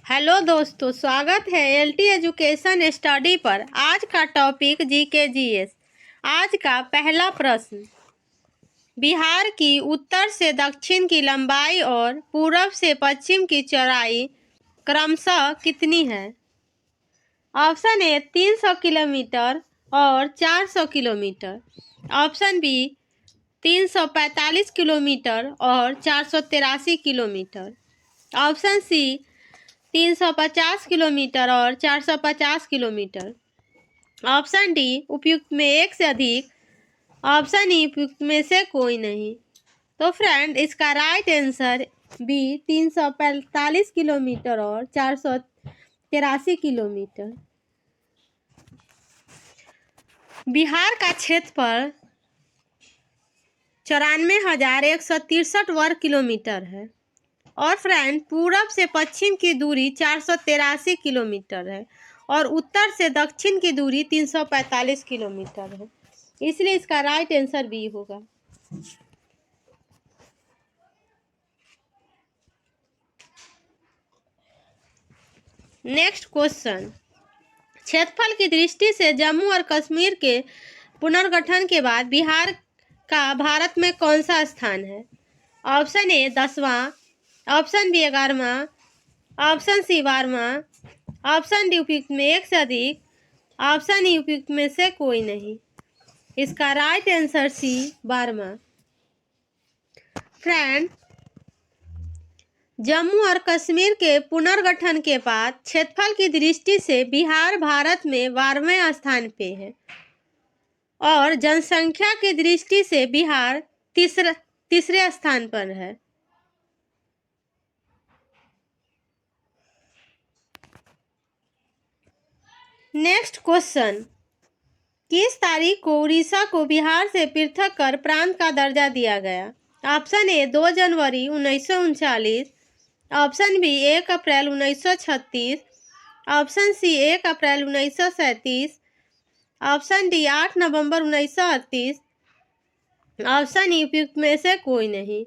Hello दोस्तों, स्वागत है एलटी एजुकेशन स्टडी पर। आज का टॉपिक जीके जीएस। आज का पहला प्रश्न, बिहार की उत्तर से दक्षिण की लंबाई और पूरब से पश्चिम की चौड़ाई क्रमशः कितनी है? ऑप्शन ए 300 किलोमीटर और 400 किलोमीटर। ऑप्शन बी 345 किलोमीटर और 483 किलोमीटर। ऑप्शन सी 350 किलोमीटर और 450 किलोमीटर। ऑप्शन डी उपयुक्त में एक से अधिक। ऑप्शन ई उपयुक्त में से कोई नहीं। तो फ्रेंड, इसका राइट आंसर बी 345 किलोमीटर और 483 किलोमीटर। बिहार का क्षेत्रफल 94,163 वर्ग किलोमीटर है और फ्रेंड, पूरब से पश्चिम की दूरी 483 किलोमीटर है और उत्तर से दक्षिण की दूरी 345 किलोमीटर है। इसलिए इसका राइट आंसर बी होगा। नेक्स्ट क्वेश्चन, क्षेत्रफल की दृष्टि से जम्मू और कश्मीर के पुनर्गठन के बाद बिहार का भारत में कौन सा स्थान है? ऑप्शन ए 10वां, ऑप्शन बी 11वां, ऑप्शन सी 12वां, ऑप्शन डी उपयुक्त में एक से अधिक, ऑप्शन ई उपयुक्त में से कोई नहीं। इसका राइट आंसर सी 12वां। फ्रेंड, जम्मू और कश्मीर के पुनर्गठन के बाद क्षेत्रफल की दृष्टि से बिहार भारत में 12वें स्थान पे है और जनसंख्या की दृष्टि से बिहार तीसरे स्थान पर है। नेक्स्ट क्वेश्चन, किस तारीख को उड़ीसा को बिहार से पृथक कर प्रांत का दर्जा दिया गया? ऑप्शन ए 2 जनवरी 1939, ऑप्शन बी 1 अप्रैल 1936, ऑप्शन सी 1 अप्रैल 1937, ऑप्शन डी 8 नवंबर 1938, ऑप्शन ई उपयुक्त में से कोई नहीं।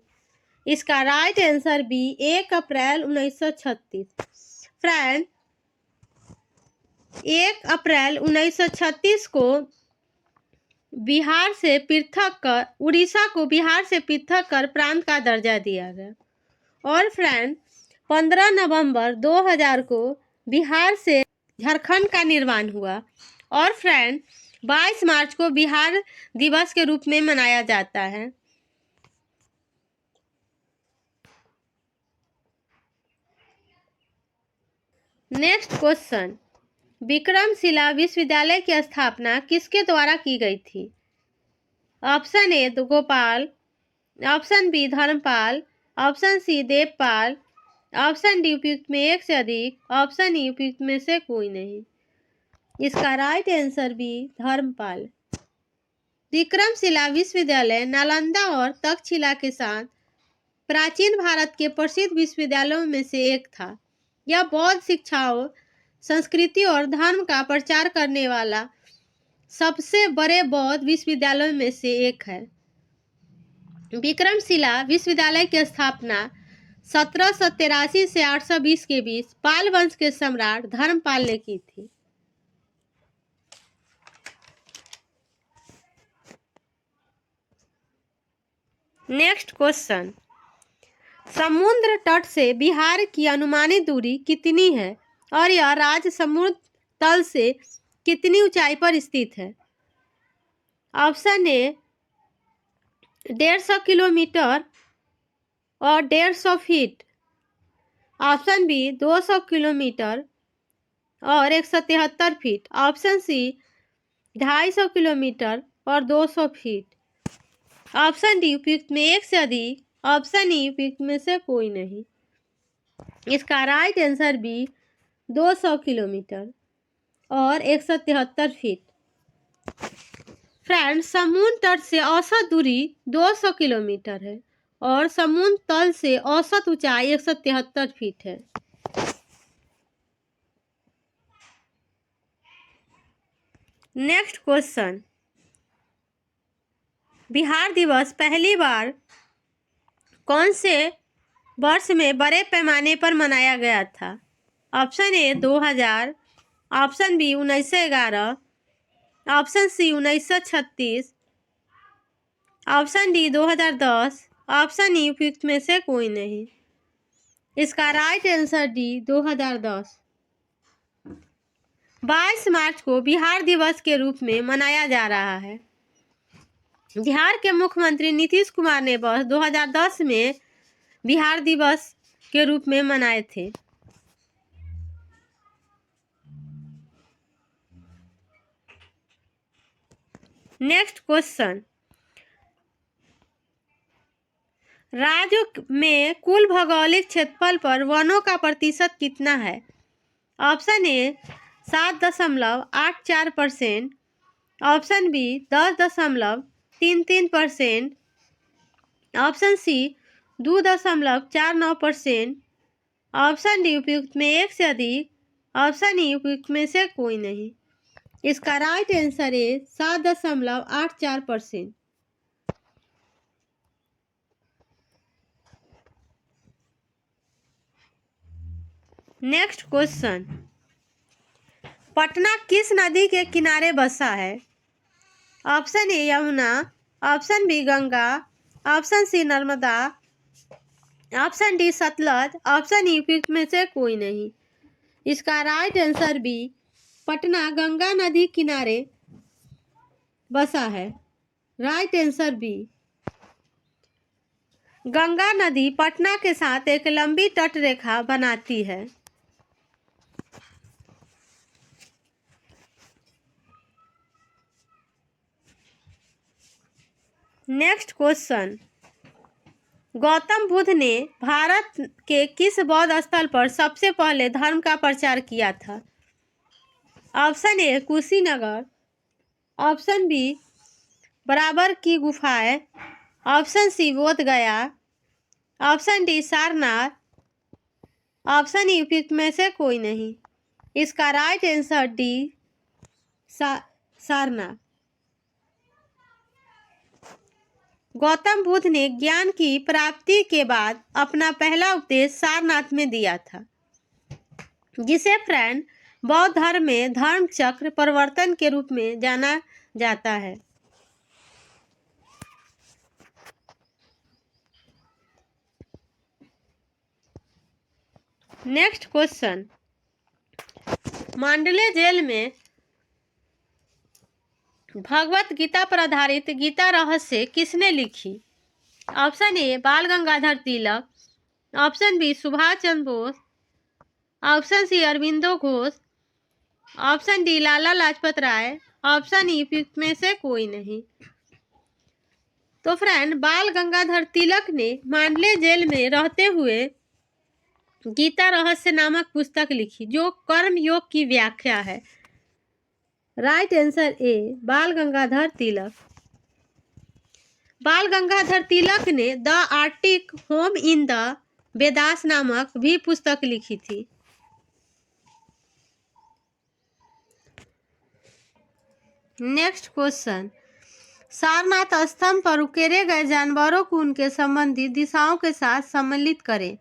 इसका राइट आंसर बी 1 अप्रैल 1936। फ्रेंड, 1 अप्रैल 1936 को बिहार से पृथक कर उड़ीसा को बिहार से पृथक कर प्रांत का दर्जा दिया गया और फ्रेंड 15 नवंबर 2000 को बिहार से झारखंड का निर्माण हुआ और फ्रेंड 22 मार्च को बिहार दिवस के रूप में मनाया जाता है। नेक्स्ट क्वेश्चन, विक्रमशिला विश्वविद्यालय की स्थापना किसके द्वारा की गई थी? Option A Gopal, option B Dharmapal, option C Devpal, option D उपयुक्त में एक से अधिक, ऑप्शन ई उपयुक्त में से कोई नहीं। इसका right answer B Dharmapal. Vikramshila विश्वविद्यालय नालंदा और तक्षशिला के साथ प्राचीन भारत के प्रसिद्ध विश्वविद्यालयों में से एक था। यह बौद्ध शिक्षाओं, संस्कृति और धर्म का प्रचार करने वाला सबसे बड़े बौद्ध विश्वविद्यालयों में से एक है। विक्रमशिला विश्वविद्यालय की स्थापना 1783 से 820 के बीच पाल वंश के सम्राट धर्मपाल ने की थी। नेक्स्ट क्वेश्चन, समुद्र तट से बिहार की अनुमानित दूरी कितनी है और यह राज्य समुद्र तल से कितनी ऊंचाई पर स्थित है? ऑप्शन ए 150 किलोमीटर और 150 फीट, ऑप्शन बी 200 किलोमीटर और 173 फीट, ऑप्शन सी 250 किलोमीटर और 200 फीट, ऑप्शन डी उपयुक्त में एक से अधिक, ऑप्शन ई उपयुक्त में से कोई नहीं। इसका राइट आंसर बी 200 किलोमीटर और 173 फीट। फ्रेंड, समुद्र तट से औसत दूरी 200 किलोमीटर है और समुद्र तल से औसत ऊंचाई 173 फीट है। नेक्स्ट क्वेश्चन, बिहार दिवस पहली बार कौन से वर्ष में बड़े पैमाने पर मनाया गया था? Option A 2000, option B 1911, option C 1936, option D 2010, option E उपयुक्त में से कोई नहीं। इसका राइट आंसर डी 2010। 22 मार्च को बिहार दिवस के रूप में मनाया जा रहा है। बिहार के मुख्यमंत्री नीतीश कुमार ने वर्ष 2010 में बिहार दिवस के रूप में मनाए थे। नेक्स्ट क्वेश्चन, राज्य में कुल भौगोलिक क्षेत्रफल पर वनों का प्रतिशत कितना है? Option A 7.84%, option B 10.33%, option C 2.49%, option D उपयुक्त में एक से अधिक, ऑप्शन ई उपयुक्त में से कोई नहीं। इसका राइट आंसर है 7.84%। नेक्स्ट क्वेश्चन, पटना किस नदी के किनारे बसा है? Option A Yamuna, option B Ganga, option C Narmada, option D Sutlej, option E उपयुक्त में से कोई नहीं। इसका right answer B, Patna Ganga नदी किनारे बसा है। Right answer B. गंगा नदी पटना के साथ एक लंबी तट रेखा बनाती है। नेक्स्ट क्वेश्चन, गौतम बुद्ध ने भारत के किस बौद्ध स्थल पर सबसे पहले धर्म का प्रचार किया था? Option A Kushinagar, option B Barabar की गुफाएं, option C Bodh Gaya, option D Sarnath, option E उपयुक्त में से कोई नहीं। इसका right answer D Sarnath. Gautam Buddha ने ज्ञान की प्राप्ति के बाद अपना पहला उपदेश सारनाथ में दिया था, जिसे फ्रेंड बौद्ध धर्म में धर्म चक्र परिवर्तन के रूप में जाना जाता है। नेक्स्ट क्वेश्चन, मांडले जेल में भगवत गीता पर आधारित गीता रहस्य किसने लिखी? Option A Bal Gangadhar Tilak, option B Subhash Chandra Bose, option C Aurobindo Ghosh, option D Lala Lajpat Rai, option E उपयुक्त में से कोई नहीं। तो फ्रेंड, बाल गंगाधर तिलक ने मांडले जेल में रहते हुए गीता रहस्य नामक पुस्तक लिखी, जो कर्म योग की व्याख्या है। राइट आंसर ए बाल गंगाधर तिलक। बाल गंगाधर तिलक ने the Arctic home in the Vedas नामक भी पुस्तक लिखी थी। नेक्स्ट क्वेश्चन, सारनाथ स्तंभ पर उकेरे गए जानवरों को उनके संबंधित दिशाओं के साथ सम्मिलित करें।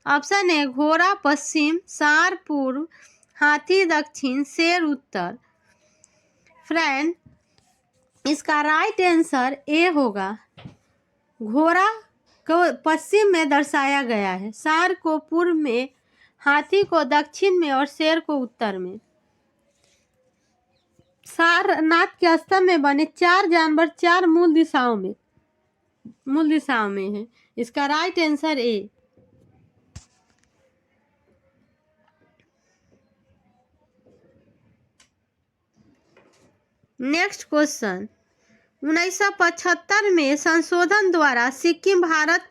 ऑप्शन ए घोड़ा पश्चिम, सांड पूर्व, हाथी दक्षिण, शेर उत्तर। फ्रेंड, इसका राइट आंसर ए होगा। घोड़ा को पश्चिम में दर्शाया गया है, सांड को पूर्व में, हाथी को दक्षिण में और शेर को उत्तर में। सारनाथ के स्तंभ में बने 4 जानवर 4 मूल दिशाओं में है। इसका राइट आंसर ए। नेक्स्ट क्वेश्चन, 1975 में संशोधन द्वारा सिक्किम भारत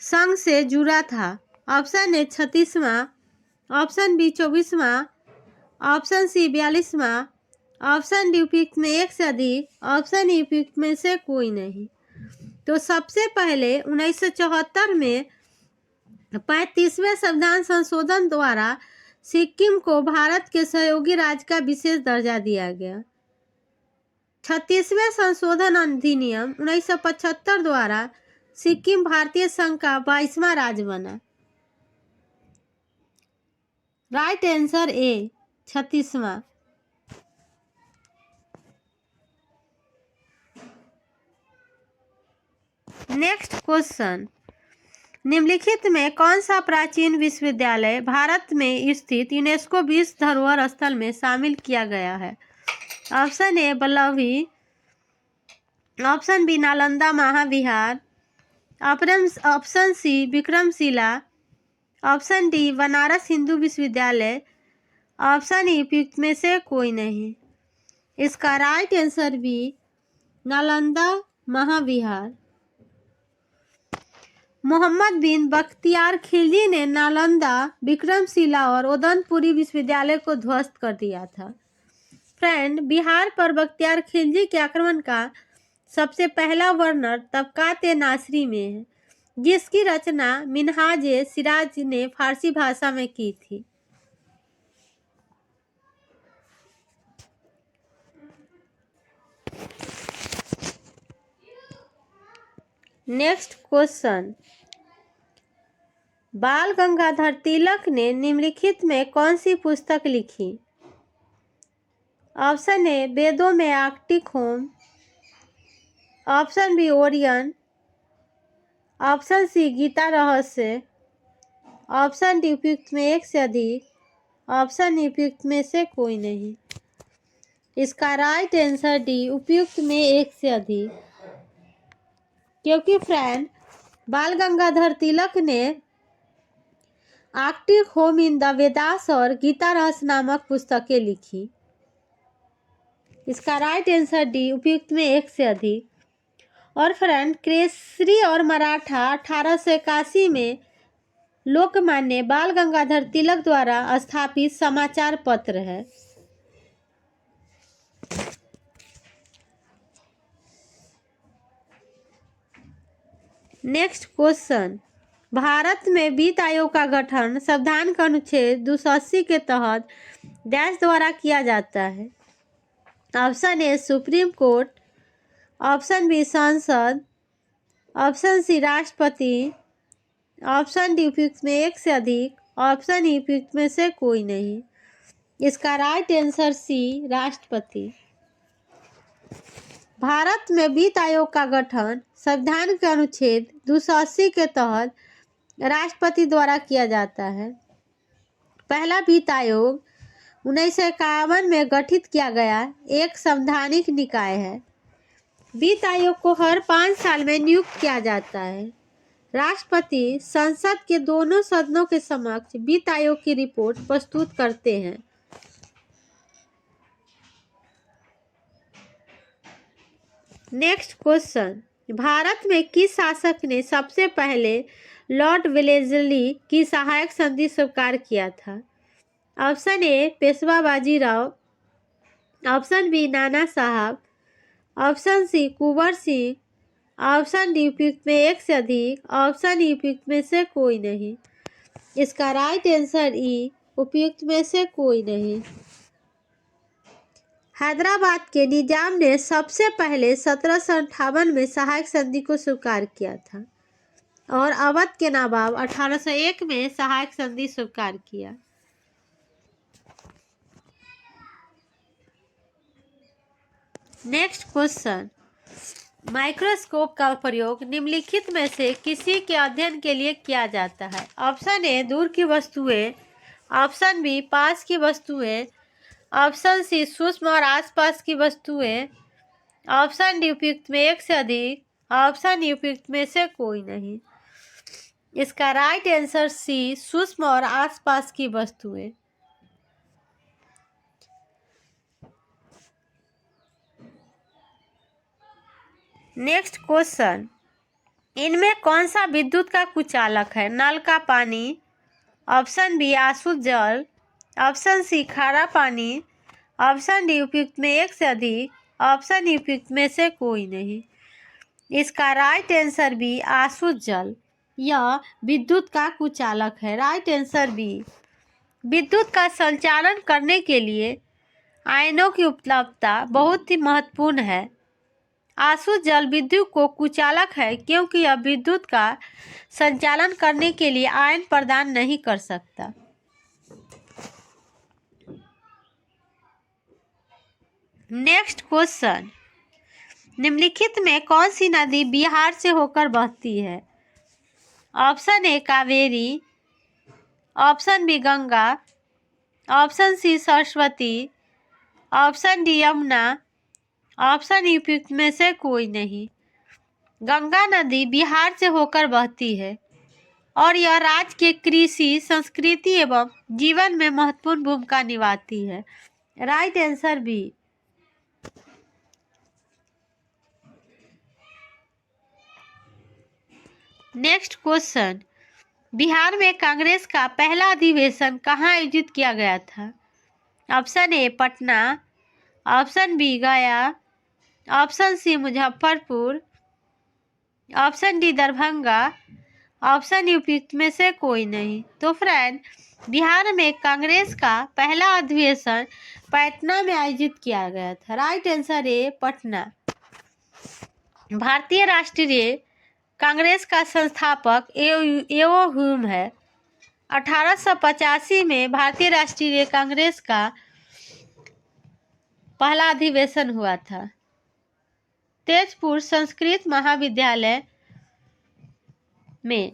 संघ से जुड़ा था। ऑप्शन ए 36वां, ऑप्शन बी 24वां, ऑप्शन सी 42वां, ऑप्शन डी उपयुक्त में एक से अधिक, ऑप्शन ई उपयुक्त में से कोई नहीं। तो सबसे पहले 1974 में 35वें संविधान संशोधन द्वारा सिक्किम को भारत के सहयोगी राज्य का विशेष दर्जा दिया गया। 36वें संशोधन अधिनियम 1975 द्वारा सिक्किम भारतीय संघ का 22वां राज्य बना। राइट आंसर ए 36वां। नेक्स्ट क्वेश्चन, निम्नलिखित में कौन सा प्राचीन विश्वविद्यालय भारत में स्थित यूनेस्को विश्व धरोहर स्थल में शामिल किया गया है? Option A Vallabhi, option B Nalanda Mahavihara, option C Vikramshila, option D Banaras Hindu विश्वविद्यालय, ऑप्शन ई उपयुक्त में से कोई नहीं। इसका right answer B Nalanda Mahavihara. Mohammad bin Bakhtiyar Khilji ने नालंदा, विक्रमशिला और उदयपुरी विश्वविद्यालय को ध्वस्त कर दिया था। फ्रेंड, बिहार पर बख्तियार खिलजी के आक्रमण का सबसे पहला वर्णन तबकात नासरी में है, जिसकी रचना मिनहाज सिराज ने फारसी भाषा में की थी। नेक्स्ट क्वेश्चन, बाल गंगाधर तिलक ने निम्नलिखित में कौन सी पुस्तक लिखी? ऑप्शन ए वेदों में Arctic home, option B Orion, option C Gita Rahasya, option D उपयुक्त में एक से अधिक, ऑप्शन ई उपयुक्त में से कोई नहीं। इसका राइट आंसर डी उपयुक्त में एक से अधिक, क्योंकि फ्रेंड बाल गंगाधर तिलक ने Arctic home in the Vedas और गीता रहस्य नामक पुस्तकें लिखी। इसका राइट आंसर डी उपयुक्त में एक से अधिक। और फ्रेंड, केसरी और मराठा 1881 में लोकमान्य बाल गंगाधर तिलक द्वारा स्थापित समाचार पत्र है। नेक्स्ट क्वेश्चन, भारत में वित्त आयोग का गठन संविधान का अनुच्छेद 280 के तहत डैश द्वारा किया जाता है? Option A supreme court, option B संसद, ऑप्शन सी राष्ट्रपति, ऑप्शन डी उपयुक्त में एक से अधिक, ऑप्शन ई उपयुक्त में से कोई नहीं। इसका राइट आंसर सी राष्ट्रपति। भारत में वित्त आयोग का गठन संविधान के अनुच्छेद 280 के तहत राष्ट्रपति द्वारा किया जाता है। पहला वित्त आयोग 1951 में गठित किया गया एक संवैधानिक निकाय है। वित्त आयोग को हर 5 साल में नियुक्त किया जाता है। राष्ट्रपति संसद के दोनों सदनों के समक्ष वित्त आयोग की रिपोर्ट प्रस्तुत करते हैं। नेक्स्ट क्वेश्चन, भारत में किस शासक ने सबसे पहले लॉर्ड वेलेस्ली की सहायक संधि स्वीकार किया था? Option A Peshwa Bajirao, option B Nana Sahab, option C Kunwar Singh, option D उपयुक्त में एक से अधिक, ऑप्शन ई उपयुक्त में से कोई नहीं। इसका राइट आंसर ई उपयुक्त में से कोई नहीं। हैदराबाद के निजाम ने सबसे पहले 1758 में सहायक संधि को स्वीकार किया था और अवध के नवाब 1801 में सहायक संधि स्वीकार किया। नेक्स्ट क्वेश्चन, माइक्रोस्कोप का प्रयोग निम्नलिखित में से किसी के अध्ययन के लिए किया जाता है? ऑप्शन ए दूर की वस्तुएं, ऑप्शन बी पास की वस्तुएं, ऑप्शन सी सूक्ष्म और आसपास की वस्तुएं, ऑप्शन डी उपयुक्त में एक से अधिक, ऑप्शन ई उपयुक्त में से कोई नहीं। इसका राइट आंसर सी सूक्ष्म और आसपास की वस्तुएं। नेक्स्ट क्वेश्चन, इनमें कौन सा विद्युत का कुचालक है? नल का पानी, ऑप्शन बी आसुत जल, ऑप्शन सी खारा पानी, ऑप्शन डी उपयुक्त में एक से अधिक, ऑप्शन ई उपयुक्त में से कोई नहीं। इसका राइट आंसर बी आसुत जल, यह विद्युत का कुचालक है। Right answer B. विद्युत का संचालन करने के लिए आयनों की उपलब्धता बहुत ही महत्वपूर्ण है। आसुत जल विद्युत को कुचालक है क्योंकि यह विद्युत का संचालन करने के लिए आयन प्रदान नहीं कर सकता। नेक्स्ट क्वेश्चन, निम्नलिखित में कौन सी नदी बिहार से होकर बहती है? Option A Kaveri, option B Ganga, option C Saraswati, option D Yamuna, option उपयुक्त में से कोई नहीं। गंगा नदी बिहार से होकर बहती है और यह राज्य के कृषि, संस्कृति एवं जीवन में महत्वपूर्ण भूमिका निभाती है। Right answer B. Next question, Bihar में कांग्रेस का पहला अधिवेशन कहाँ आयोजित किया गया था? Option A Patna, option B Gaya, option C Muzaffarpur, option D Darbhanga, option उपयुक्त में से कोई नहीं। तो फ्रेंड, बिहार में कांग्रेस का पहला अधिवेशन पटना में आयोजित किया गया था। राइट आंसर ए पटना। भारतीय राष्ट्रीय कांग्रेस का संस्थापक एओ ह्यूम है। 1885 में भारतीय राष्ट्रीय कांग्रेस का पहला अधिवेशन हुआ था। तेजपुर संस्कृत महाविद्यालय में